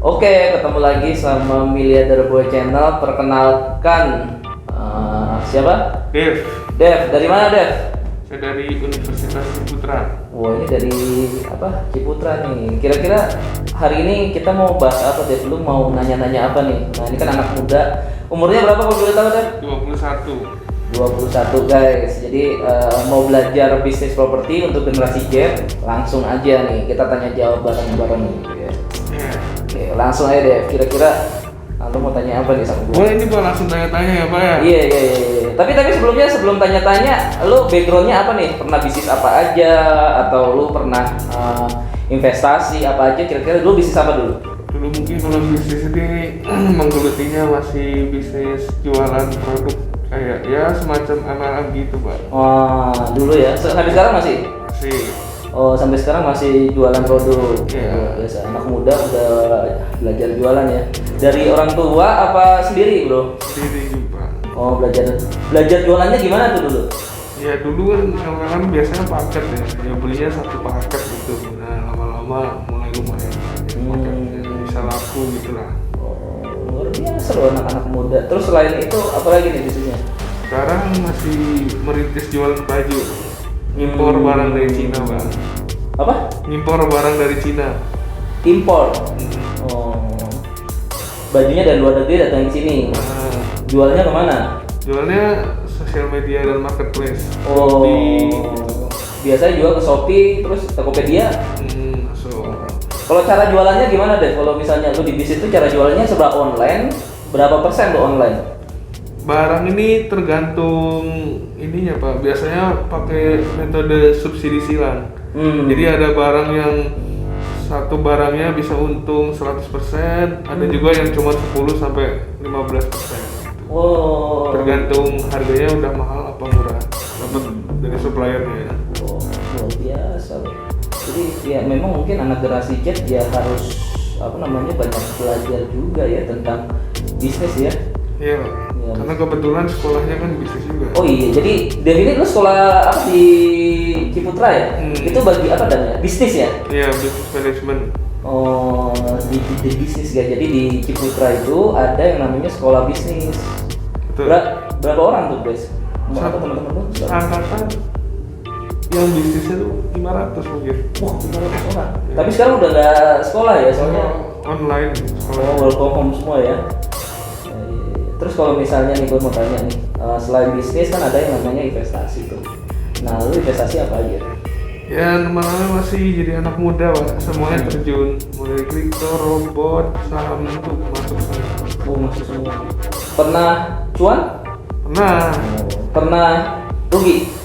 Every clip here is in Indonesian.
Oke, ketemu lagi sama Miliarder Boy Channel. Perkenalkan, siapa? Dev, Dev. Dari mana, Dev? saya dari Universitas Ciputra. Wah, ini dari apa? Ciputra nih. Kira-kira hari ini kita mau bahas apa, Dev? Lu mau nanya-nanya apa nih? Nah, ini kan anak muda. Umurnya berapa kalau boleh tahu, Dev? 21. 21 guys. Jadi mau belajar bisnis properti untuk generasi Z, langsung aja nih kita tanya jawab bareng-bareng gitu ya. Ya. Oke, langsung aja deh. Kira-kira lu mau tanya apa nih sama gue? Boleh ini Pak langsung tanya-tanya ya Pak ya? Iya. Tapi sebelum tanya-tanya, lu backgroundnya apa nih? Pernah bisnis apa aja? Atau lu pernah investasi apa aja? Kira-kira lu bisnis apa dulu? Dulu mungkin kalau bisnis ini menggelutinya masih bisnis jualan produk kayak ya semacam MLM gitu Pak. Wah, dulu ya. Sampai sekarang masih? Masih. Oh, sampai sekarang masih jualan produk. Iya. Biasa anak muda udah belajar jualan ya. Dari orang tua apa sendiri, Bro? Sendiri juga. Oh, belajar jualannya gimana tuh dulu? Ya dulu kan MLM biasanya paket ya belinya satu paket gitu. Nah lama-lama mulai lumayan paketnya bisa laku gitu lah. Oh, luar biasa loh anak-anak muda. Terus selain itu apa lagi nih bisnisnya? Sekarang masih merintis jualan baju. Impor barang dari Cina Bang. Apa? Impor barang dari Cina. Impor. Oh. Bajunya dari luar negeri datang ke sini. Nah, Jualnya kemana? jualnya sosial media dan marketplace. Oh. Di Biasanya jual ke Shopee, terus Tokopedia. Kalau cara jualannya gimana deh? Kalau misalnya lu di bisnis itu cara jualannya serba online, berapa persen tuh online? barang ini tergantung ininya Pak. Biasanya pakai metode subsidi silang. Jadi ada barang yang satu barangnya bisa untung 100%, ada juga yang cuma 10 sampai 15%. Oh. Tergantung harganya udah mahal apa murah. Dapat dari suppliernya. Oh, luar biasa loh. Jadi ya memang mungkin anak generasi Z ya harus banyak belajar juga ya tentang bisnis ya. Iya, Iya. karena kebetulan sekolahnya kan bisnis juga. Oh iya, jadi David lu sekolah apa di Ciputra ya? Itu bagi apa namanya? Bisnis ya? Iya, business management. Oh, di bisnis ya. Jadi di Ciputra itu ada yang namanya sekolah bisnis. Betul. Berapa orang tuh, guys? Berapa teman-teman lu? Angkatan yang bisnisnya tuh 500 mungkin. Wah, 500 orang. Tapi sekarang udah nggak sekolah ya, soalnya Online sekolah. oh, work from home semua ya. Terus kalau misalnya nih gue mau tanya nih, selain bisnis kan ada yang namanya investasi tuh. Nah, lu investasi apa aja? Ya namanya masih jadi anak muda Pak, semuanya terjun mulai kripto, robot, saham itu masuk semua. Oh, masuk semua. Pernah cuan? Nah, Pernah rugi?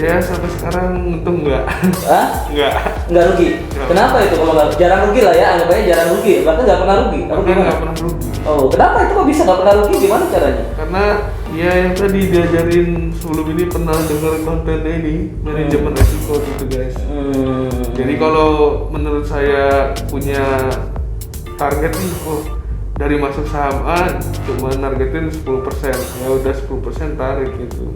ya sampai sekarang untung enggak. Hah? Enggak. Nggak rugi? Nggak. Kenapa itu kalau nggak? Jarang rugi lah ya, anggapannya jarang rugi. Bahkan nggak pernah rugi. Apa Karena gimana? nggak pernah rugi. Oh, kenapa itu kok bisa nggak pernah rugi? Gimana caranya? Karena ya yang tadi diajarin sebelum ini pernah dengar kontennya ini manajemen resiko gitu guys. Jadi kalau menurut saya punya target nih, dari masuk saham A cuma nargetin 10%, ya udah 10% tarik gitu.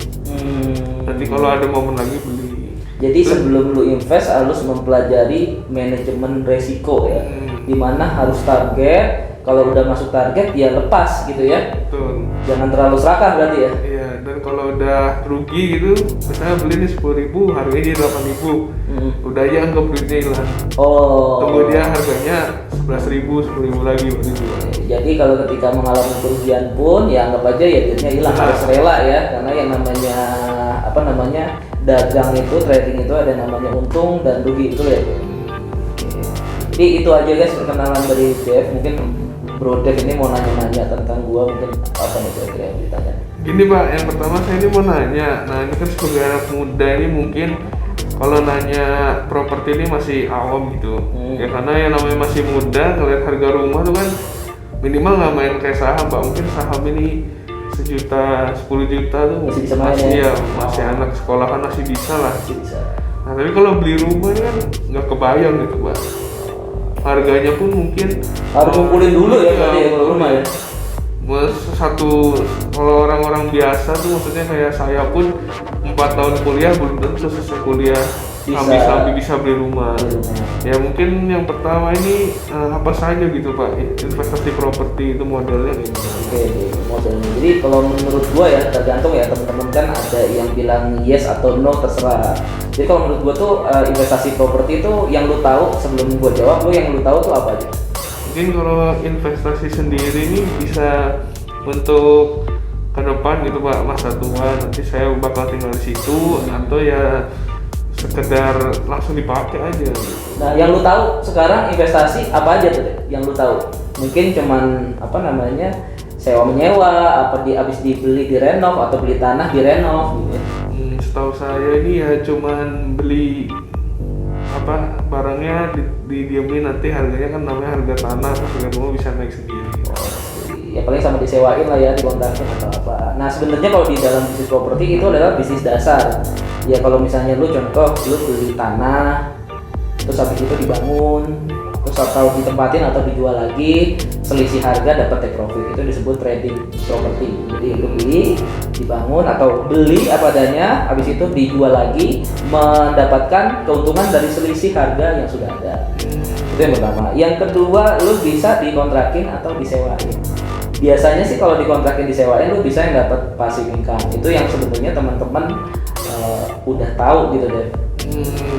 Nanti kalau ada momen lagi beli. Jadi sebelum lu invest harus mempelajari manajemen resiko ya, dimana harus target. Kalau udah masuk target ya lepas gitu ya. Betul. Jangan terlalu serakah berarti ya. Iya, dan kalau udah rugi gitu, misalnya beli nih 10.000, harganya jadi 8.000, udah aja anggap duitnya hilang. Oh. Tunggu dia harganya 11.000, 10.000 lagi baru jual. Jadi kalau ketika mengalami kerugian pun ya anggap aja ya duitnya hilang, harus rela ya, karena yang namanya dagang itu, trading itu ada namanya untung dan rugi itu ya. Jadi itu aja guys perkenalan dari Dev. Mungkin Bro Dev ini mau nanya-nanya tentang gua, mungkin apa nih kira-kira yang ditanya? Gini Pak, yang pertama saya ini mau nanya, nah ini kan sebagai anak muda ini mungkin kalau nanya properti ini masih awam gitu. Ya karena yang namanya masih muda, ngeliat harga rumah tuh kan minimal nggak main kayak saham Pak. Mungkin saham ini 1 juta, 10 juta tuh Masih bisa main masih, ya? masih anak sekolahan masih bisa lah. Masih bisa. Nah tapi kalau beli rumah ini kan nggak kebayang gitu Pak. Harganya pun mungkin Harus ngumpulin dulu ya iya, berarti ya kalau rumah ya. Kalau orang-orang biasa tuh maksudnya kayak saya pun 4 tahun kuliah belum tentu selesai kuliah bisa beli rumah. Ya mungkin yang pertama ini apa saja gitu Pak, investasi properti itu modelnya gitu. Oke, modelnya. Jadi kalau menurut gua ya tergantung ya teman-teman, kan ada yang bilang yes atau no, terserah. Jadi kalau menurut gua tuh investasi properti itu yang lu tahu, sebelum gua jawab, yang lu tahu tuh apa aja? Mungkin kalau investasi sendiri ini bisa untuk ke depan gitu Pak, masa tua nanti saya bakal tinggal di situ, atau ya sekedar langsung dipakai aja gitu. Nah, yang lu tahu sekarang investasi apa aja tuh deh? Yang lu tahu? Mungkin cuman apa namanya, sewa menyewa, apa abis dibeli direnov, atau beli tanah direnov gitu. Setahu saya ini ya cuman beli apa barangnya didiemin, nanti harganya kan namanya harga tanah, harga rumah bisa naik sendiri. Ya paling sama disewain lah ya, dikontrakin atau apa. Nah sebenarnya kalau di dalam bisnis properti itu adalah bisnis dasar. Ya kalau misalnya lu contoh, lu beli tanah, terus habis itu dibangun, terus atau ditempatin atau dijual lagi, selisih harga dapat take profit, itu disebut trading properti. Jadi lu beli, dibangun atau beli apa adanya, habis itu dijual lagi, mendapatkan keuntungan dari selisih harga yang sudah ada. Itu yang pertama. Yang kedua, lu bisa dikontrakin atau disewain. Biasanya sih kalau dikontrakin disewain lu bisa yang dapat passive income. Itu yang sebenarnya teman-teman udah tahu gitu deh.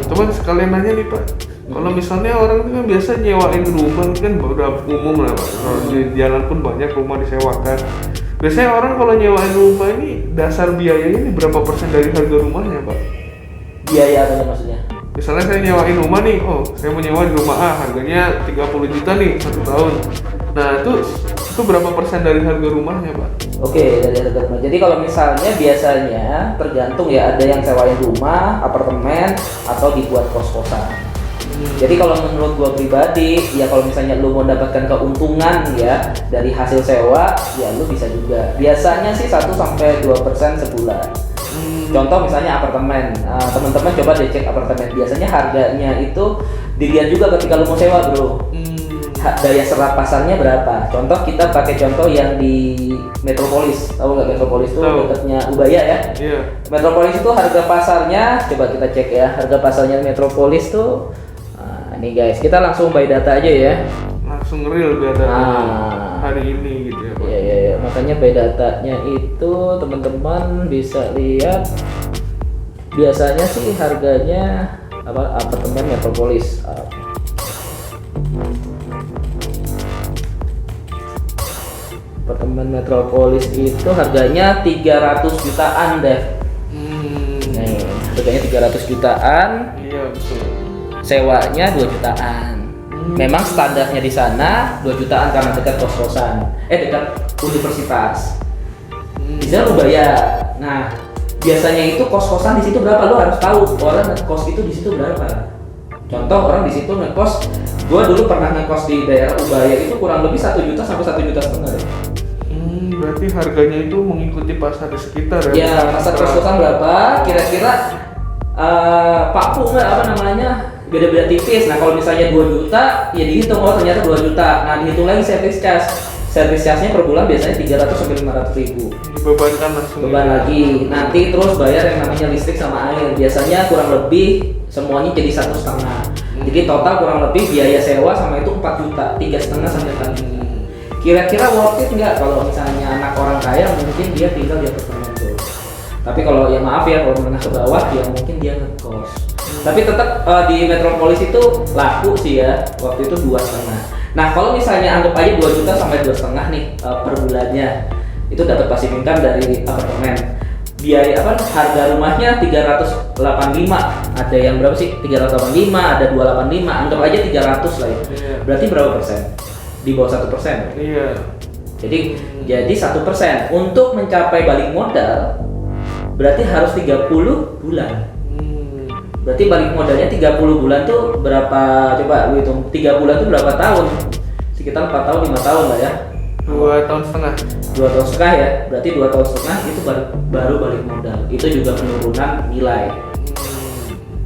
Cuman sekalian nanya nih Pak, kalau misalnya orang itu kan biasa nyewain rumah kan udah umum lah Pak. Di jalan pun banyak rumah disewakan. Biasanya orang kalau nyewain rumah ini dasar biayanya ini berapa persen dari harga rumahnya Pak? Biaya apa maksudnya? Misalnya saya nyewain rumah nih, saya mau nyewa di rumah A, harganya 30 juta nih 1 tahun. Nah itu berapa persen dari harga rumahnya Pak? Oke, dari harga rumah. Jadi kalau misalnya biasanya tergantung ya, ada yang sewain rumah, apartemen, atau dibuat kos-kosan. Jadi kalau menurut gua pribadi, ya kalau misalnya lu mau dapatkan keuntungan ya dari hasil sewa, ya lu bisa juga. Biasanya sih 1-2% sebulan. Contoh misalnya apartemen, teman-teman coba deh cek apartemen. Biasanya harganya itu dilihat juga ketika lu mau sewa bro. Daya serap pasarnya berapa? Contoh kita pakai contoh yang di Metropolis, tahu nggak Metropolis itu dekatnya Ubaya ya? Iya. Metropolis itu harga pasarnya, coba kita cek ya, harga pasarnya Metropolis tuh. Nih guys, kita langsung buy data aja ya. Langsung real data hari ini gitu ya Pak. Iya, makanya buy datanya itu teman-teman bisa lihat. Biasanya sih harganya apartemen Metropolis. Apartemen Metropolis itu harganya 300 jutaan deh. Nih, harganya 300 jutaan. Iya, betul. Sewanya 2 jutaan. Memang standarnya di sana 2 jutaan karena dekat kos-kosan. Dekat universitas. Di sana lu bayar. Nah, biasanya itu kos-kosan di situ berapa? Lo harus tahu orang ngekos itu di situ berapa. Contoh orang di situ ngekos, gua dulu pernah ngekos di daerah Ubaya itu kurang lebih 1 juta sampai 1,5 juta deh. Berarti harganya itu mengikuti pasar di sekitar ya? Ya, pasar kos-kosan berapa? Kira-kira paku nggak apa namanya? Beda-beda tipis. Nah, kalau misalnya 2 juta, ya dihitung ternyata 2 juta. Nah, dihitung lagi service charge. Service charge-nya per bulan biasanya 300 sampai 500 ribu. Dibebankan langsung. Beban lagi. Nanti terus bayar yang namanya listrik sama air. Biasanya kurang lebih semuanya jadi 1,5. Jadi total kurang lebih biaya sewa sama itu 4 juta, 3,5 sampai 4 juta. Kira-kira worth it nggak kalau misalnya anak orang kaya mungkin dia tinggal di apartemen tuh. Tapi kalau ya maaf ya, kalau menengah ke bawah ya mungkin dia ngekos. Tapi tetap di Metropolis itu laku sih ya, waktu itu 2,5. Nah kalau misalnya anggap aja 2 juta sampai 2,5 nih per bulannya, itu dapat passive income dari apartemen. Biaya harga rumahnya 385, ada yang berapa sih? 385, ada 285, anggap aja 300 lah ya. Berarti berapa persen? Di bawah 1%. Iya. Jadi 1% untuk mencapai balik modal berarti harus 30 bulan. Berarti balik modalnya 30 bulan tuh berapa? Coba lu hitung, 3 bulan tuh berapa tahun? Sekitar 4 tahun, 5 tahun lah ya. 2,5 tahun. 2,5 tahun ya, berarti 2,5 tahun itu baru balik modal. Itu juga penurunan nilai.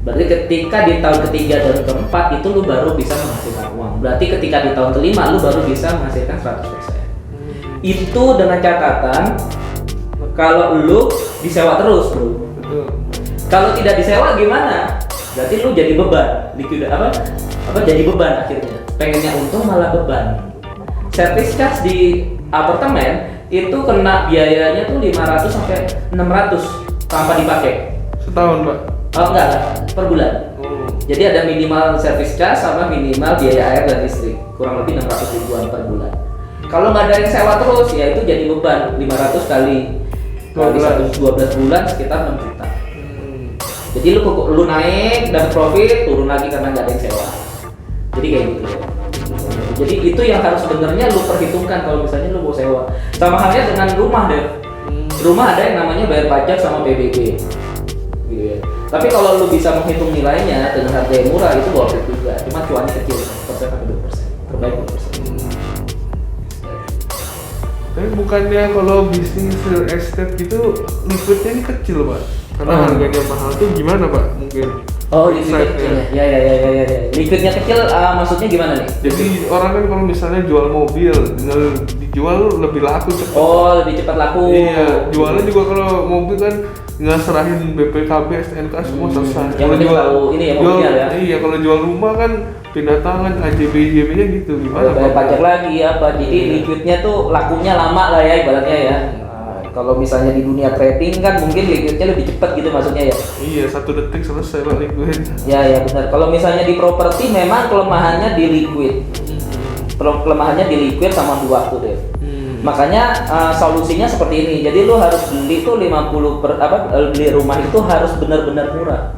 Berarti ketika di tahun ketiga dan keempat itu lu baru bisa menghasilkan uang. Berarti ketika di tahun kelima lu baru bisa menghasilkan 100%. Itu dengan catatan kalau lu disewa terus bro. Betul. Kalau tidak disewa gimana? Berarti lu jadi beban, jadi beban akhirnya. Pengennya untung malah beban. Service charge di apartemen itu kena biayanya tuh 500 sampai 600 tanpa dipakai. Setahun, Pak? Oh enggak, per bulan. Jadi ada minimal service charge sama minimal biaya air dan listrik, kurang lebih 600 ribuan per bulan. Kalau nggak ada yang sewa terus, ya itu jadi beban 500 kali 112 bulan sekitar 6 juta. Jadi lu naik dapat profit, turun lagi karena nggak ada yang sewa. Jadi kayak gitu ya. Jadi itu yang harus sebenarnya lu perhitungkan kalau misalnya lu mau sewa. Sama halnya dengan rumah deh. Rumah ada yang namanya bayar pajak sama PBB. Gitu ya. Tapi kalau lu bisa menghitung nilainya dengan harga yang murah itu worth it juga. Cuma cuannya kecil, 1% sampai 2%. Terbaik 2%. Tapi bukannya kalau bisnis real estate gitu liquidnya ini kecil, Pak? Karena harganya mahal tuh gimana, Pak? Mungkin Oh, liquidnya kecil ya. Liquidnya kecil, maksudnya gimana nih? jadi orang kan kalau misalnya jual mobil tinggal dijual lebih laku cepat. Oh, lebih cepat laku. Iya, jualnya juga kalau mobil kan nggak serahin BPKB, STNK semua selesai. Yang penting tahu ini ya mobilnya ya. Iya, kalau jual rumah kan pindah tangan, AJB, IJB-nya gitu. Gimana, Bayar Pak? pajak lagi apa? Jadi liquidnya tuh lakunya lama lah ya ibaratnya ya. Kalau misalnya di dunia trading kan mungkin liquidnya lebih cepat gitu maksudnya ya. Iya, 1 detik selesai, Pak, liquid. Ya benar. Kalau misalnya di properti memang kelemahannya di liquid. Kelemahannya di liquid sama di waktu deh. Makanya solusinya seperti ini. Jadi lu harus beli tuh beli rumah itu harus benar-benar murah.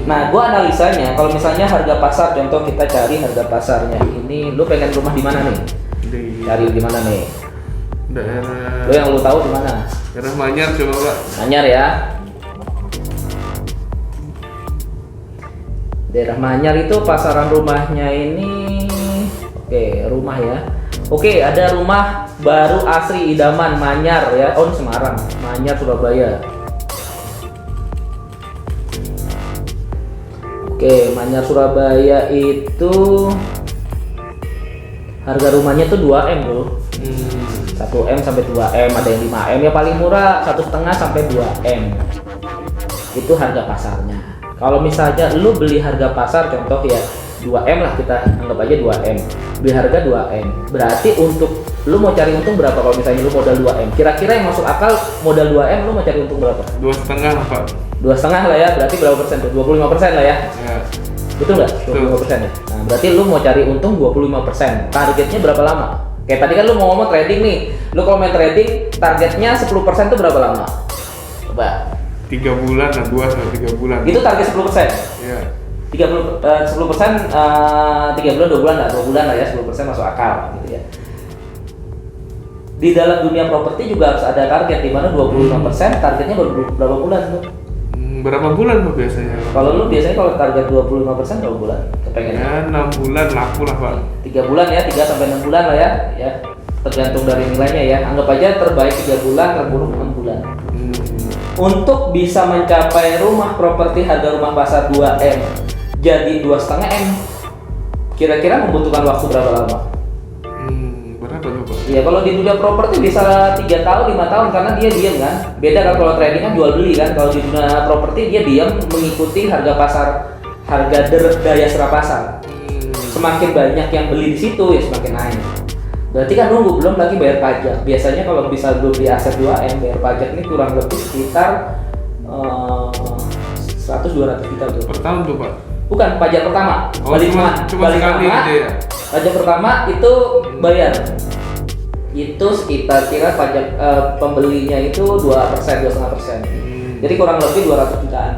Nah, gua analisanya kalau misalnya harga pasar, contoh kita cari harga pasarnya ini, lu pengen rumah di mana nih? Cari di mana nih? Daerah. Lu yang lu tahu di mana? Daerah Manyar coba, Pak. Manyar ya. Daerah Manyar itu pasaran rumahnya ini, rumah ya. Ada rumah baru asri idaman Manyar ya. Oh, ini Semarang, Manyar Surabaya. Manyar Surabaya itu harga rumahnya tuh 2M bro. 1M sampai 2M, ada yang 5M, ya paling murah 1,5 sampai 2M. Itu harga pasarnya. Kalau misalnya lu beli harga pasar contoh ya 2M lah, kita anggap aja 2M. Beli harga 2M. Berarti untuk lu mau cari untung berapa kalau misalnya lu modal 2M? Kira-kira yang masuk akal modal 2M lu mau cari untung berapa? 2,5, Pak. 2,5 lah ya, berarti berapa persen tuh? 25% lah ya? Ya. Betul nggak? 25% ya? Nah, berarti lu mau cari untung 25%. Targetnya berapa lama? Kayak tadi kan lu mau ngomong trading nih. Lu kalau main trading, targetnya 10% tuh berapa lama? Coba. 3 bulan lah, 2 sampai 3 bulan. Itu target 10%? Iya. 10%, 3 bulan, 2 bulan lah, 2 bulan lah ya, 10% masuk akal gitu ya. Di dalam dunia properti juga harus ada target, di mana 25% targetnya berapa bulan tuh? Berapa bulan Pak biasanya? Kalau lu biasanya kalau target 25% berapa bulan? Kepengen? Ya 6 bulan laku lah Pak. 3 bulan ya, 3 sampai 6 bulan lah ya. Ya, tergantung dari nilainya ya. Anggap aja terbaik 3 bulan, terburuk 6 bulan. Untuk bisa mencapai rumah properti harga rumah pasar 2M jadi 2,5 M, kira-kira membutuhkan waktu berapa lama? Berapa tuh Pak? Iya, kalau di dunia properti bisa 3 tahun, 5 tahun karena dia diam kan. Beda kan kalau trading kan jual beli kan. Kalau di dunia properti dia diam mengikuti harga pasar, harga daya serap pasar. Semakin banyak yang beli di situ ya semakin naik. Berarti kan nunggu, belum lagi bayar pajak. Biasanya kalau bisa beli aset 2M bayar pajak ini kurang lebih sekitar 100-200 juta tuh. Per tahun tuh Pak? Bukan, pajak pertama. Oh, cuma sekali gitu ya? Pajak pertama itu bayar. Itu sekitar kira pajak pembelinya itu 2%, 2,5%. Jadi kurang lebih 200 jutaan.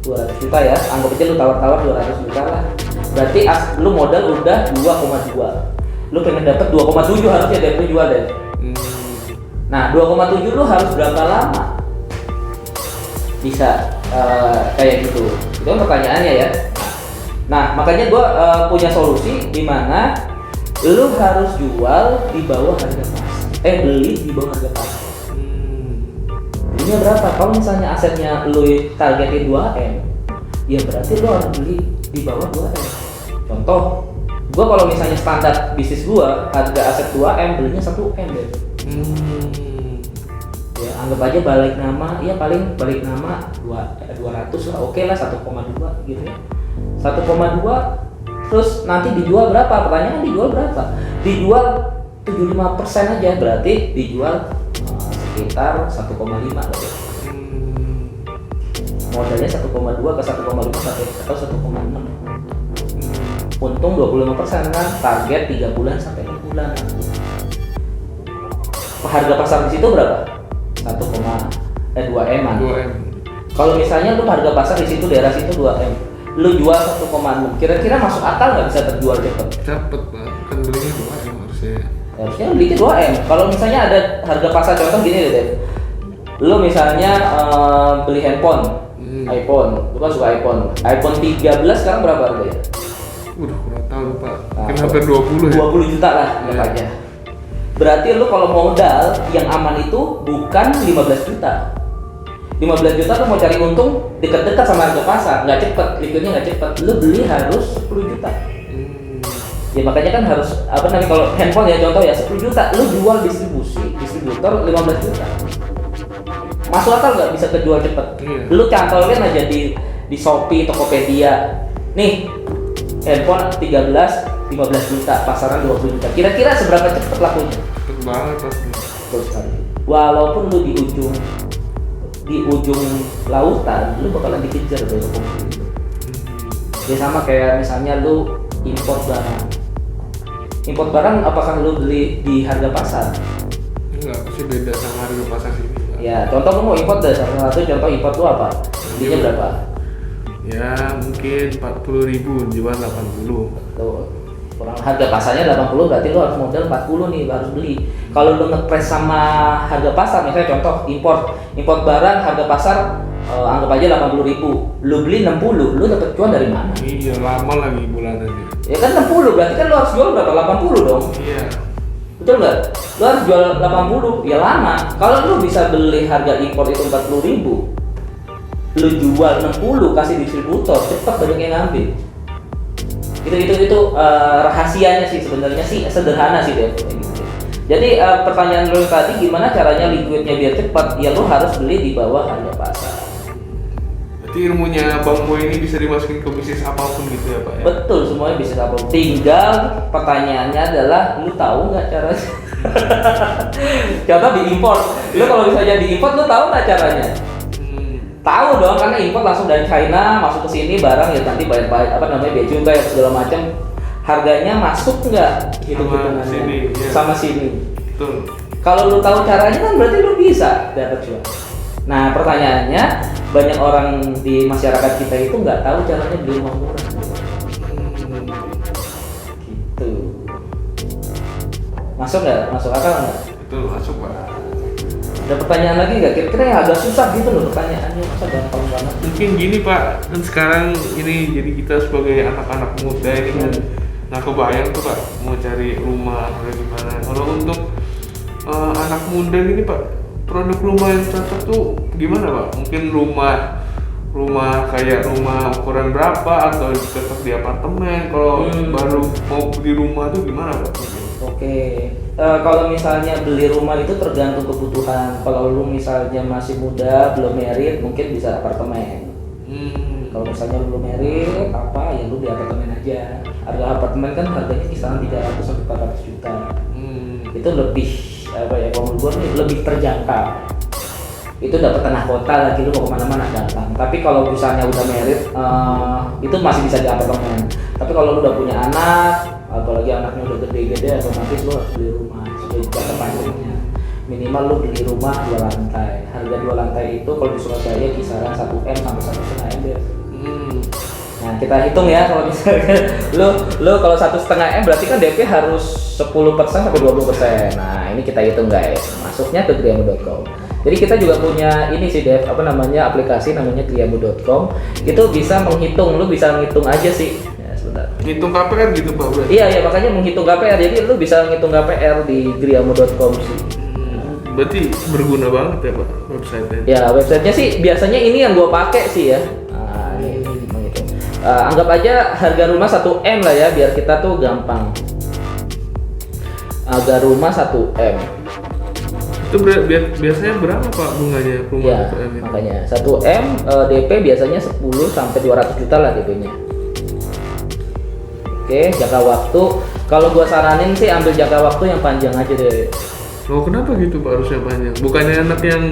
200 juta ya, anggap aja lu tawar-tawar 200 juta lah. Berarti lu modal udah 2,2. Lu pengen dapat 2,7 harusnya dari lu jual deh. Nah, 2,7 lu harus berapa lama bisa kayak gitu? Itu kan pertanyaannya ya. Nah, makanya gua punya solusi di mana lu harus jual di bawah harga pasar. Beli di bawah harga pasar. Belinya berapa? Kalau misalnya asetnya lu targetin 2M, ya berarti lu harus beli di bawah 2M. Contoh, gua kalau misalnya standar bisnis gua harga aset 2M belinya 1M deh. Ya, anggap aja balik nama, ya paling balik nama 200 lah, oke lah 1,2 gitu ya. 1,2 terus nanti dijual berapa? Pertanyaan dijual berapa? Dijual 75% aja, berarti dijual sekitar 1,5 lah ya. Modalnya 1,2 ke 1,5 atau 1,6. Untung 25% kan, target 3 bulan sampai 6 bulan. Harga pasar di situ berapa? 2M-an. 2M. Kalau misalnya lu harga pasar di situ daerah situ 2M, lu jual 1,6, kira-kira masuk akal nggak bisa terjual cepet? Cepet Pak, kan belinya 2M harusnya. Harusnya lu beli 2M. Kalau misalnya ada harga pasar, contoh gini deh, Dev. Lu misalnya beli handphone, iPhone, lu kan suka iPhone 13 sekarang berapa harganya? Udah kurang tahu Pak, Nah, mungkin hampir 20 ya? 20 juta lah, anggap Iya. aja. Berarti lu kalau modal yang aman itu bukan 15 juta. 15 juta tuh mau cari untung dekat-dekat sama harga pasar, nggak cepet, liquidnya nggak cepet. Lu beli harus 10 juta. Ya makanya kan harus apa namanya, kalau handphone ya contoh ya 10 juta, lu jual distributor 15 juta. Masuk akal nggak bisa kejual cepet? Iya. Lu cantolin aja di Shopee, Tokopedia. Nih, handphone 15 juta, pasaran 20 juta. Kira-kira seberapa cepet lakunya? Cepet banget pasti. Terus sekali. Walaupun lu di ujung lautan, lu bakalan dikejar dari pembeli itu. Ya sama kayak misalnya lu import barang. Import barang apakah lu beli di harga pasar? Enggak, pasti beda sama harga pasar sini. Ya, contoh lu mau import dari salah satu contoh import lu apa? Belinya berapa? Ya mungkin 40.000, jual 80. Tuh. Kurang harga pasarnya 80, berarti lu harus modal 40 nih, harus beli. Kalau lu ngepres sama harga pasar, misalnya contoh import barang harga pasar anggap aja 80.000, lu beli 60, lu dapat cuan dari mana? Iya, lama lagi bulanannya. Ya kan 60, berarti kan lu harus jual berapa? 80 dong. Iya. Betul nggak? Lu harus jual 80, ya lama. Kalau lu bisa beli harga impor itu 40.000, lu jual 60 kasih distributor, cepat banyak yang ngambil. Itu rahasianya sih, sebenarnya sih sederhana sih Dev. Jadi pertanyaan lu tadi gimana caranya liquidnya biar cepat? Ya lu harus beli di bawah harga pasar. Berarti ilmunya Bang Boy ini bisa dimasukin ke bisnis apapun gitu ya Pak ya? Betul, semuanya bisa apa? Tinggal pertanyaannya adalah lu tahu nggak caranya? Contoh diimpor, lu kalau misalnya diimpor lu tahu nggak caranya? Tahu dong, karena import langsung dari China masuk ke sini barang ya nanti bayar apa namanya bea cukai segala macam, harganya masuk nggak hitung-hitungannya sini, ya. sama sini. Betul. Kalau lu tahu caranya kan berarti lu bisa dapat cuan. Nah pertanyaannya, banyak orang di masyarakat kita itu nggak tahu caranya beli rumah murah. Gitu. Masuk nggak? Masuk akal nggak? Betul, masuk Pak. Ada pertanyaan lagi nggak? Kira-kira yang agak susah gitu loh pertanyaannya, masa gampang banget? Mungkin gini Pak, kan sekarang ini jadi kita sebagai anak-anak muda ini kan nggak kebayang tuh Pak mau cari rumah atau gimana. Kalau untuk anak muda ini Pak, produk rumah yang cocok tuh gimana Pak? Mungkin rumah kayak rumah ukuran berapa atau cocok di apartemen? Kalau baru mau beli rumah tuh gimana Pak? Oke, kalau misalnya beli rumah itu tergantung kebutuhan. Kalau lu misalnya masih muda, belum married, mungkin bisa apartemen. Kalau misalnya lu belum married, apa ya lu di apartemen aja. Harga apartemen kan harganya kisaran 300 sampai 400 juta. Itu lebih apa ya? Kalau menurut gua nih lebih terjangkau. Itu dapat tengah kota lagi, lu mau kemana-mana gampang. Tapi kalau misalnya udah married, itu masih bisa di apartemen. Tapi kalau lu udah punya anak, apalagi anaknya udah gede-gede, otomatis lu harus beli rumah supaya jangka panjangnya. Minimal lu beli rumah 2 lantai. Harga 2 lantai itu kalau di Surabaya kisaran 1M sampai 1,5 M. Nah kita hitung ya, kalau misalnya lu kalau 1,5 M berarti kan DP harus 10% sampai 20%. Nah ini kita hitung guys, masuknya ke griamu.com. Jadi kita juga punya ini sih Dev, apa namanya, aplikasi namanya griamu.com. Itu bisa menghitung, lu bisa ngitung aja sih. Ya sebentar. Ngitung KPR gitu Pak berarti? Iya makanya menghitung KPR. Jadi lu bisa ngitung KPR di griamu.com sih. Berarti berguna banget ya Pak website-nya? Ya websitenya sih biasanya ini yang gua pakai sih ya. Nah, ini menghitung. Anggap aja harga rumah 1M lah ya, biar kita tuh gampang. Harga rumah 1M. Itu biasanya berapa Pak bunganya rumah Ya, DP ini? makanya 1M DP biasanya 10 sampai 200 juta lah DP-nya. Oke, jangka waktu kalau gua saranin sih ambil jangka waktu yang panjang aja deh. Oh kenapa gitu Pak harusnya panjang? Bukannya enak yang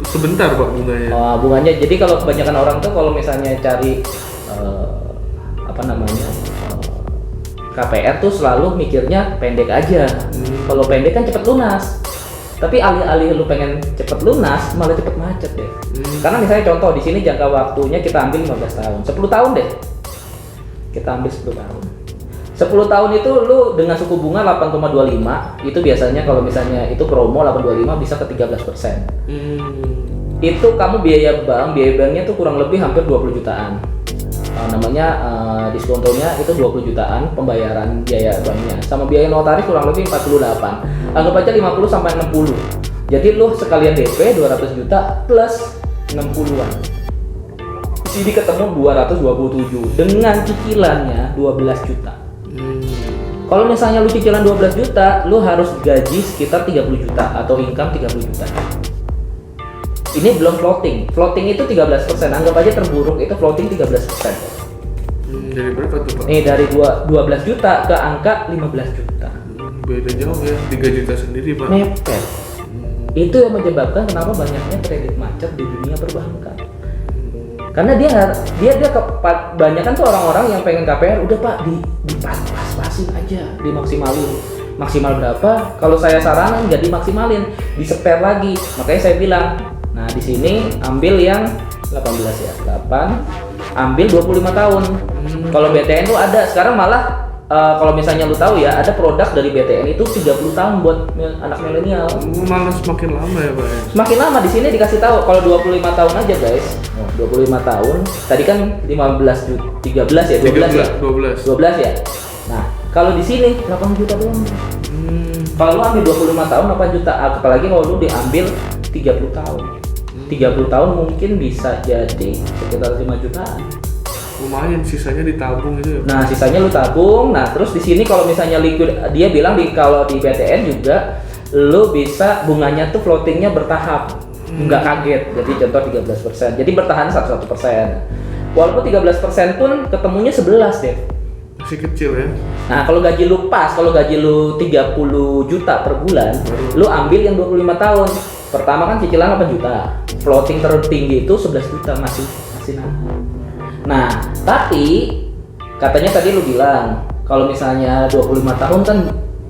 sebentar Pak bunganya? Bunganya jadi kalau kebanyakan orang tuh kalau misalnya cari apa namanya KPR tuh selalu mikirnya pendek aja. Kalau pendek kan cepet lunas. Tapi alih-alih lu pengen cepet lunas malah cepet macet deh. Karena misalnya contoh di sini jangka waktunya kita ambil 15 tahun, 10 tahun deh. Kita ambil 10 tahun. 10 tahun itu lu dengan suku bunga 8,25 itu biasanya kalau misalnya itu promo 8,25 bisa ke 13%. Itu kamu biaya banknya tuh kurang lebih hampir 20 jutaan. Diskontonya itu 20 jutaan pembayaran biaya banknya sama biaya notaris kurang lebih 48. Anggap aja 50 sampai 60. Jadi lu sekalian DP 200 juta plus 60-an. Di sini ketemu 227 dengan cicilannya 12 juta. Kalau misalnya lu cicilan 12 juta, lu harus gaji sekitar 30 juta atau income 30 juta. Ini belum floating. Floating itu 13%. Anggap aja terburuk itu floating 13%. Dari berapa tuh Pak? Nih dari 12 juta ke angka 15 juta. Beda jauh ya, 3 juta sendiri Pak. Mepet. Itu yang menyebabkan kenapa banyaknya kredit macet di dunia perbankan. Karena kebanyakan tuh orang-orang yang pengen KPR udah Pak pas-pasin aja, dimaksimalin. Maksimal berapa? Kalau saya saranin nggak dimaksimalin, diseper lagi. Makanya saya bilang, nah di sini ambil yang 18 ya, 8, ambil 25 tahun. Kalau BTN tuh ada, sekarang malah kalau misalnya lu tahu ya, ada produk dari BTN itu 30 tahun buat anak milenial. Malah semakin lama ya Pak ya? Semakin lama di sini dikasih tahu kalau 25 tahun aja guys. 25 tahun. Tadi kan 15 juta, 13 ya, 12 ya. 12 ya. Nah, kalau di sini 8 juta doang. Kalau lu ambil 25 tahun 8 juta, apalagi kalau lu diambil 30 tahun. 30 tahun mungkin bisa jadi sekitar 5 jutaan. Lumayan, sisanya ditabung itu ya. Nah, sisanya lu tabung. Nah, terus di sini kalau misalnya liquid, dia bilang kalau di BTN juga lu bisa bunganya tuh floatingnya bertahap. Nggak kaget. Jadi contoh 13%. Jadi bertahan 100%. Walaupun 13% pun ketemunya 11 deh. Masih kecil ya. Nah, kalau gaji lu pas, kalau gaji lu 30 juta per bulan, lu ambil yang 25 tahun. Pertama kan cicilan 8 juta. Floating tertinggi itu 11 juta masih nambah. Nah, tapi katanya tadi lu bilang kalau misalnya 25 tahun kan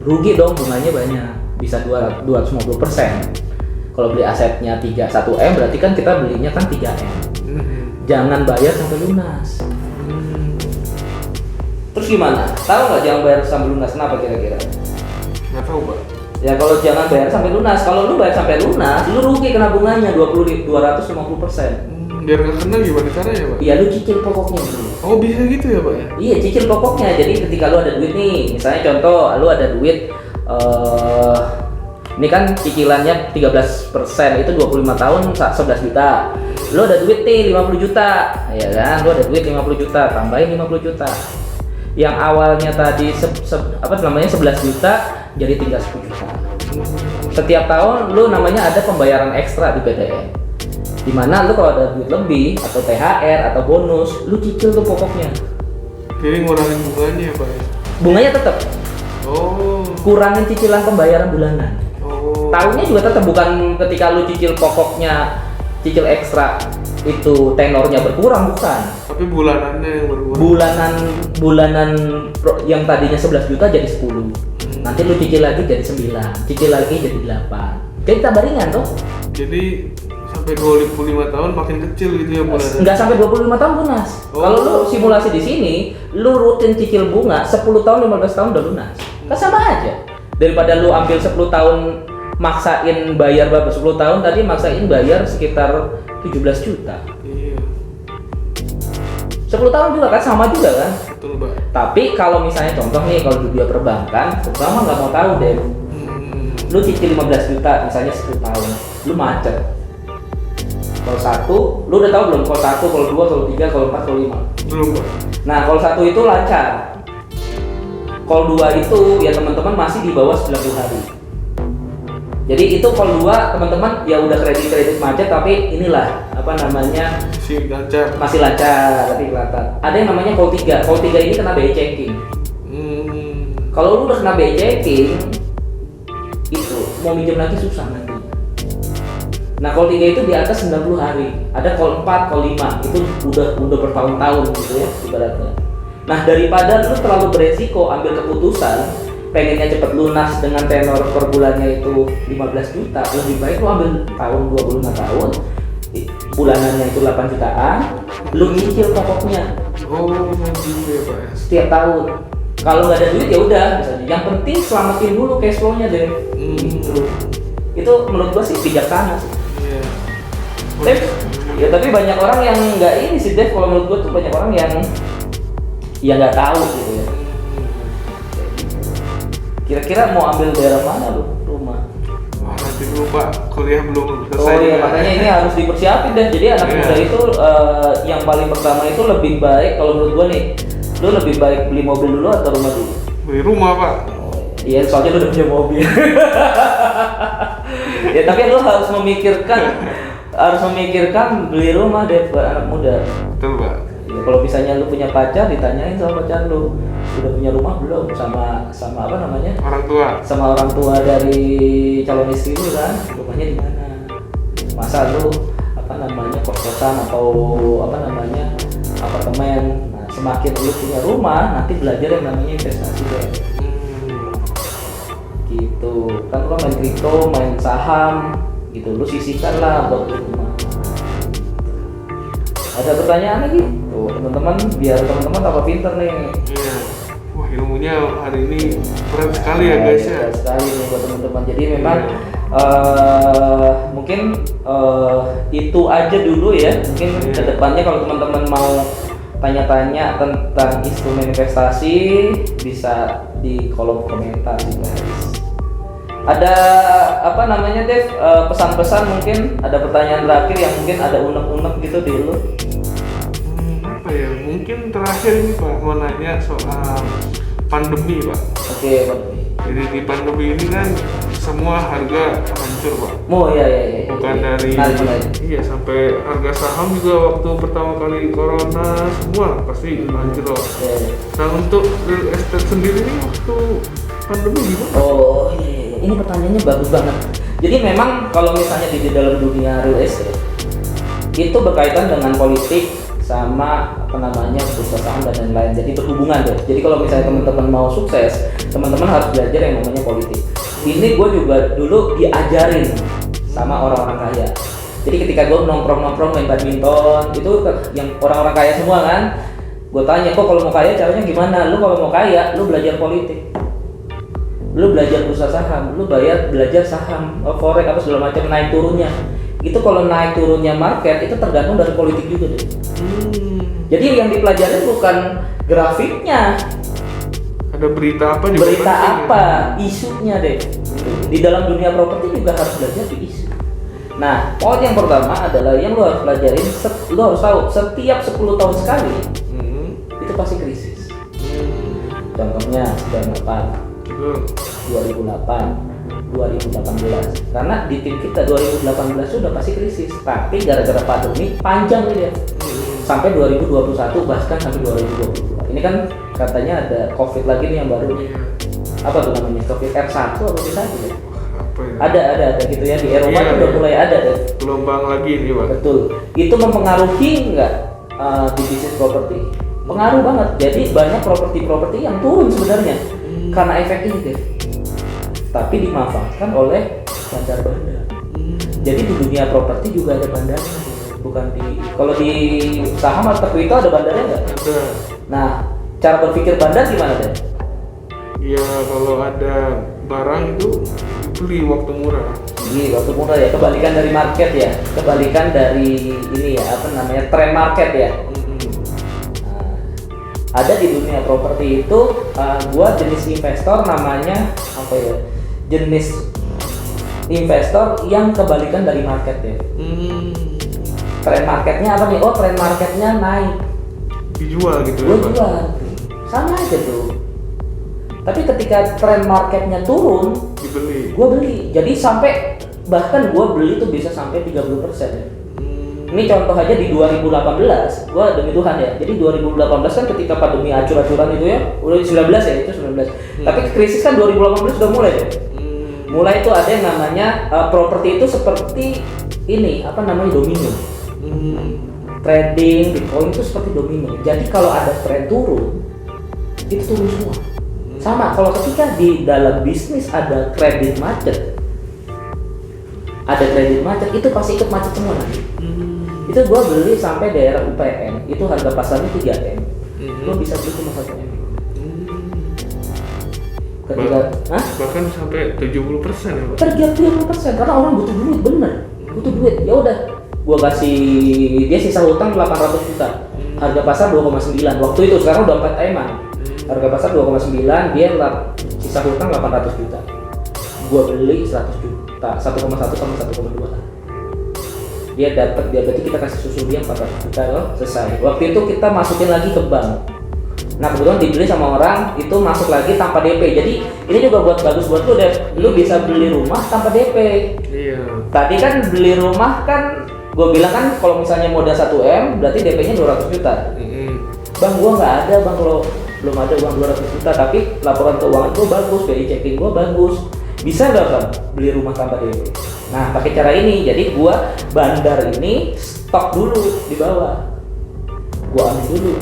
rugi dong, bunganya banyak, bisa 250%. Kalau beli asetnya 1M berarti kan kita belinya kan 3M. Jangan bayar sampai lunas. Terus gimana? Tahu nggak jangan bayar sampai lunas? Kenapa kira-kira? Nggak tahu Pak. Ya kalau jangan bayar sampai lunas, kalau lu bayar sampai lunas, lu rugi kena bunganya 250%. Biar nggak kena gimana caranya Pak? Iya, lu cicil pokoknya dulu. Oh bisa gitu ya Pak ya? Iya, cicil pokoknya. Jadi ketika lu ada duit nih, misalnya contoh lu ada duit ini kan cicilannya 13%, itu 25 tahun 11 juta. Lu ada duit nih 50 juta. Ya kan? Lu ada duit 50 juta, tambahin 50 juta. Yang awalnya tadi 11 juta jadi tinggal 10 juta. Setiap tahun lu namanya ada pembayaran ekstra di BTN. Dimana lu kalau ada duit lebih atau THR atau bonus, lu cicil tuh pokoknya. Jadi ngurangin bunganya ya Pak ya? Bunganya tetap. Oh. Kurangin cicilan pembayaran bulanan. Oh. Tahunnya juga tetap, bukan ketika lu cicil pokoknya, cicil ekstra itu tenornya berkurang, bukan. Tapi bulanannya yang berkurang. Bulanan yang tadinya 11 juta jadi 10. Nanti lu cicil lagi jadi 9, cicil lagi jadi 8. Jadi tambah ringan tuh. Jadi sampai 25 tahun makin kecil gitu ya bulanannya. Enggak sampai 25 tahun lunas. Kalau lu simulasi di sini, lu rutin cicil bunga 10 tahun 15 tahun udah lunas. Kan sama aja. Daripada lu ambil 10 tahun maksain bayar berapa? 10 tahun tadi maksain bayar sekitar 17 juta. Iya. 10 tahun juga kan sama juga kan? Betul Pak. Tapi kalau misalnya contoh nih kalau di dunia perbankan, pertama nggak mau tahu deh. Lu cicil 15 juta misalnya 10 tahun, lu macet. Kalau 1, lu udah tahu belum? Kalau 1, kalau 2, kalau 3, kalau 4, kalau 5? Belum Pak. Nah, kalau 1 itu lancar. Kalau 2 itu ya teman-teman masih di bawah 90 hari. Jadi itu call 2 teman-teman ya udah kredit macet tapi inilah apa namanya Si lancar. masih lancar tapi kelihatan. Ada yang namanya call 3. Call 3 ini kena BI checking. Kalau lu udah kena BI checking itu mau minjem lagi susah nanti. Nah call 3 itu di atas 90 hari. Ada call 4, call 5 itu udah bertahun-tahun gitu ya ibaratnya. Nah daripada lu terlalu beresiko ambil keputusan pengennya cepet lunas dengan tenor per bulannya itu 15 juta, lebih baik lu ambil tahun 25 tahun bulanannya itu 8 jutaan, lu cicil pokoknya Oh, gitu ya Pak ya. setiap tahun. Kalau nggak ada duit ya udah misalnya. Yang penting selamatin dulu cash flow-nya deh. Gitu. Itu menurut gua sih bijaksana sih. Iya. Dev, ya tapi banyak orang yang nggak ini sih Dev, kalau menurut gua tuh banyak orang yang nggak tahu gitu ya. Kira-kira mau ambil daerah mana lu rumah? Wah, nanti dulu Pak, kuliah belum selesai. Oh iya, makanya ini harus dipersiapin deh. Jadi anak Iya. muda itu yang paling pertama itu lebih baik kalau menurut gua nih, lu lebih baik beli mobil dulu atau rumah dulu? Beli rumah Pak. Iya, soalnya lu udah punya mobil. Ya tapi lu harus memikirkan beli rumah deh buat anak muda. Betul Pak. Ya, kalau misalnya lu punya pacar, ditanyain sama pacar lu udah punya rumah belum sama apa namanya? Orang tua. Sama orang tua dari calon istri lu kan, rumahnya di mana? Masa lu apa namanya kos-kosan atau apa namanya apartemen? Nah, semakin lu punya rumah, nanti belajar yang namanya investasi deh. Gitu. Kan lu main kripto, main saham, gitu. Lu sisihkan lah buat beli rumah. Ada pertanyaan lagi? Tuh teman-teman, biar teman-teman tambah pinter nih. Iya. Wah, ilmunya hari ini berat sekali ya guys ya. Berat sekali nih buat teman-teman. Jadi memang mungkin itu aja dulu ya. Mungkin kedepannya kalau teman-teman mau tanya-tanya tentang instrumen investasi bisa di kolom komentar sih guys. Ada apa namanya Dev, pesan-pesan mungkin ada pertanyaan terakhir yang mungkin ada unek-unek gitu di lu. Apa ya? Mungkin terakhir ini Pak mau nanya soal pandemi Pak. Oke, Pak. Jadi di pandemi ini kan semua harga hancur Pak. Oh iya. Bukan dari Menarik. iya sampai harga saham juga waktu pertama kali corona semua pasti hancur. Oke. Nah untuk real estate sendiri nih waktu pandemi gimana? Oh iya. Ini pertanyaannya bagus banget. Jadi memang kalau misalnya di dalam dunia real estate itu berkaitan dengan politik sama apa namanya bursa saham dan lain-lain. Jadi berhubungan deh. Jadi kalau misalnya teman-teman mau sukses, teman-teman harus belajar yang namanya politik. Ini gue juga dulu diajarin sama orang-orang kaya. Jadi ketika gue nongkrong main badminton, itu yang orang-orang kaya semua kan. Gue tanya, kok kalau mau kaya caranya gimana? Lu kalau mau kaya, lu belajar politik. Lu belajar bursa saham, lu belajar saham, forex apa segala macam naik turunnya. Itu kalau naik turunnya market itu tergantung dari politik juga deh. Jadi yang dipelajari bukan grafiknya, Ada berita apa juga? berita penting, apa, isunya deh. Di dalam dunia properti juga harus belajar di isu. Nah, poin yang pertama adalah yang lu harus pelajarin, lu harus tahu setiap 10 tahun sekali itu pasti krisis. Contohnya 98, Betul. 2008, 2018. Karena di tim kita 2018 sudah pasti krisis, tapi gara-gara pandemi panjang nih dia. Sampai 2021 bahkan sampai 2022. Ini kan katanya ada Covid lagi nih yang baru nih. Iya. Apa tuh namanya? Covid R1 atau bisa ya? Apa ya? Ada gitu ya di Eropa Iya, tuh udah iya. mulai ada deh. Gelombang lagi nih Pak. Betul. Itu mempengaruhi nggak di bisnis properti? Pengaruh banget. Jadi banyak properti yang turun sebenarnya karena efek ini deh. Tapi dimanfaatkan oleh bandar-bandar. Jadi di dunia properti juga ada bandarnya, bukan di kalau di saham atau kripto ada bandarnya nggak? Ada. Nah, cara berpikir bandar gimana deh? Ya kalau ada barang itu dibeli waktu murah. Iya, waktu murah ya, kebalikan dari market ya, kebalikan dari ini ya, apa namanya, tren market ya. Nah, ada di dunia properti itu, gua jenis investor namanya apa ya? Jenis investor yang kebalikan dari market ya. Tren marketnya apa nih? Oh, tren marketnya naik, Dijual gitu gua ya Pak. jual, sama aja tuh. Tapi ketika tren marketnya turun, beli. Gue beli, jadi sampai bahkan gue beli tuh bisa sampai 30% ya. Ini contoh aja di 2018, gue demi Tuhan ya. Jadi 2018 kan ketika pandemi acur-acuran itu ya, udah 19 ya, itu 19. Tapi krisis kan 2018 sudah mulai ya. Mulai itu ada yang namanya properti itu seperti ini, apa namanya, domino. Trading Bitcoin itu seperti domino. Jadi kalau ada tren turun, itu turun semua. Sama kalau ketika di dalam bisnis ada kredit macet, itu pasti ikut macet semua nanti. Itu gua beli sampai daerah UPN, itu harga pasarnya 3M. Gua bisa beli cuma 1M. Ketika bahkan sampai 70% ya, Pak. Tergiat 70% karena orang butuh duit, bener. Butuh duit. Ya udah, gua kasih dia sisa hutang 800 juta. Harga pasar 2,9 waktu itu, sekarang udah 4M-an. Harga pasar 2,9, dia sisa hutang 800 juta. Gua beli 100 juta, 1,1 sama 1,2. Dia berarti kita kasih susu dia 400 juta loh, selesai. Waktu itu kita masukin lagi ke bank. Nah kebetulan dibeli sama orang, itu masuk lagi tanpa DP. Jadi ini juga bagus buat lu deh. Lu bisa beli rumah tanpa DP. Iya. Tadi kan beli rumah kan, gue bilang kan kalau misalnya modal 1M, berarti DP-nya 200 juta. Bang, gue nggak ada bang, kalau belum ada uang 200 juta, tapi laporan keuangan gue bagus, BI checking gue bagus. Bisa nggak bang beli rumah tanpa DP? Nah pakai cara ini, jadi gue bandar ini stok dulu di bawah. Gue ambil dulu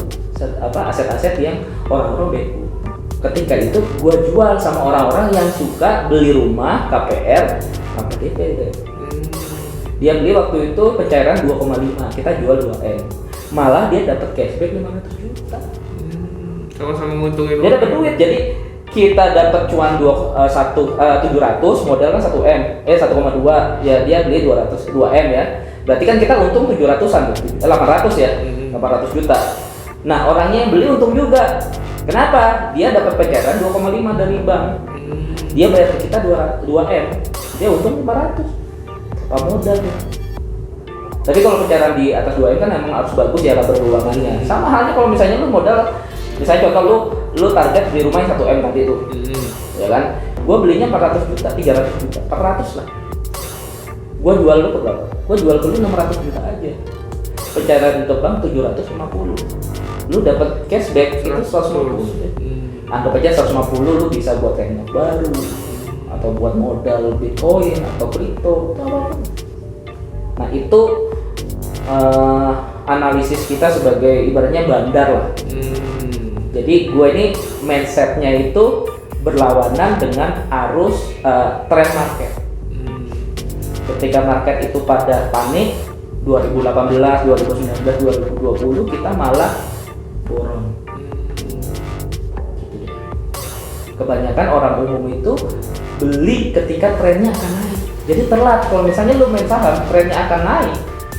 aset-aset yang orang-orang beku. Ketika itu gue jual sama orang-orang yang suka beli rumah KPR tanpa DP deh. Dia beli waktu itu pencairan 2,5, kita jual 2M. Malah dia dapat cashback 500 juta. Sama-sama nguntungin. Dia dapat duit, jadi kita dapat cuan 700, modal kan 1M, 1,2, ya dia beli 2M ya. Berarti kan kita untung 700-an, 800 ya, 800 juta. Nah orangnya yang beli untung juga. Kenapa? Dia dapat pencairan 2,5 dari bank. Dia bayar ke kita 2M, dia untung 500. Apa modal ya? Tapi kalau pencairan di atas 2M kan memang harus bagus ya laba keuangannya. Sama halnya kalau misalnya lu modal, misalnya contoh lu target beli rumah yang 1M tadi itu, ya kan? Gue belinya 400 juta, 300 juta, 400 lah. Gue jual lu ke berapa? Gue jual ke lu 600 juta aja. Pencairan ke bank 750. Lu dapat cashback itu 150. Anggap aja 150 lu bisa buat renov baru, atau buat modal Bitcoin atau kripto atau apapun. Nah itu analisis kita sebagai ibaratnya bandar lah. Jadi gue ini mindsetnya itu berlawanan dengan arus tren market. Ketika market itu pada panik 2018, 2019, 2020 kita malah borong. Kebanyakan orang umum itu beli ketika trennya akan naik. Jadi telat. Kalau misalnya lu main saham, trennya akan naik,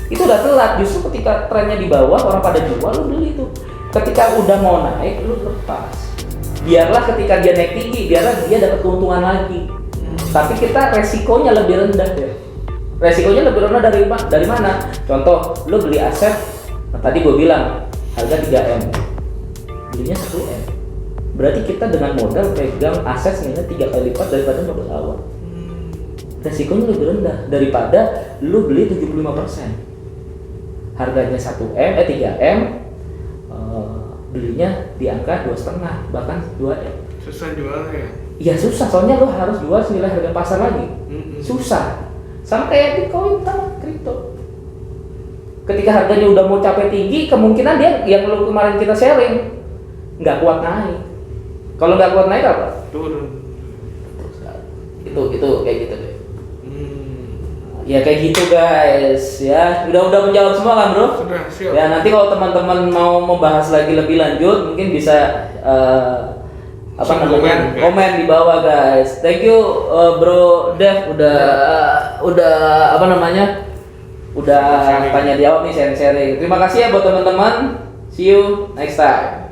itu udah telat. Justru ketika trennya di bawah, orang pada jual, lu beli tuh. Ketika udah mau naik, lu lepas. Biarlah ketika dia naik tinggi, biarlah dia dapat keuntungan lagi. Tapi kita resikonya lebih rendah ya. Resikonya lebih rendah dari mana? Contoh, lu beli aset, tadi gue bilang harga 3M, belinya 1M. Berarti kita dengan modal pegang aset senilai 3 kali lipat daripada modal awal. Resikonya lebih rendah daripada lu beli 75%. Harganya 3M, belinya di angka 2,5 bahkan 2M. Susah jualnya. Iya susah, soalnya lu harus jual senilai harga pasar lagi. Susah. Sama kayak Bitcoin sama kripto. Ketika harganya udah mau capai tinggi, kemungkinan dia yang lu kemarin kita sharing nggak kuat naik. Kalau nggak kuat naik apa? Turun. Itu kayak gitu deh. Ya kayak gitu guys ya. Udah menjawab semua kan bro? Sudah siap. Ya nanti kalau teman-teman mau membahas lagi lebih lanjut mungkin bisa komen di bawah guys. Thank you bro Dev udah tanya jawab nih, sharing. Terima kasih ya buat teman-teman. See you next time.